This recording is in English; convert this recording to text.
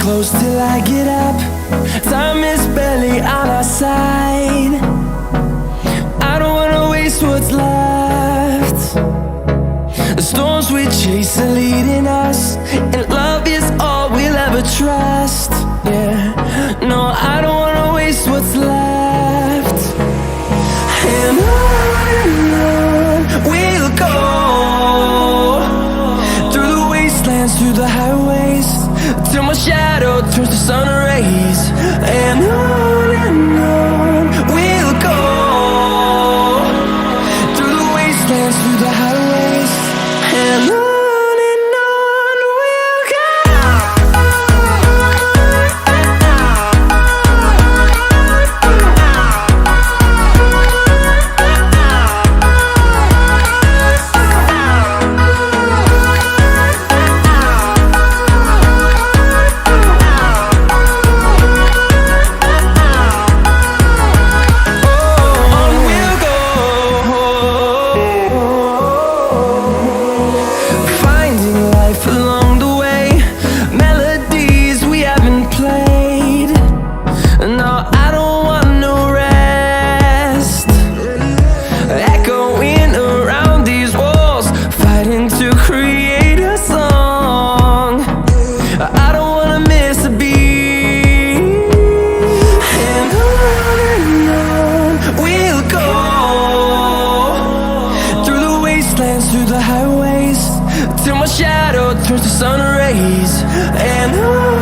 close till I get up. Time is barely on our side. I don't wanna waste what's left. The storms we chase are leading us, and love is all we'll ever trust. Yeah, no, I don't wanna waste what's left. And on we'll go, through the wastelands, through the highways, till my shadow turns to sun rays. And on we'll go, through the wastelands, through the highways, and on we'll go. Through the highways, till my shadow turns to sun rays. And on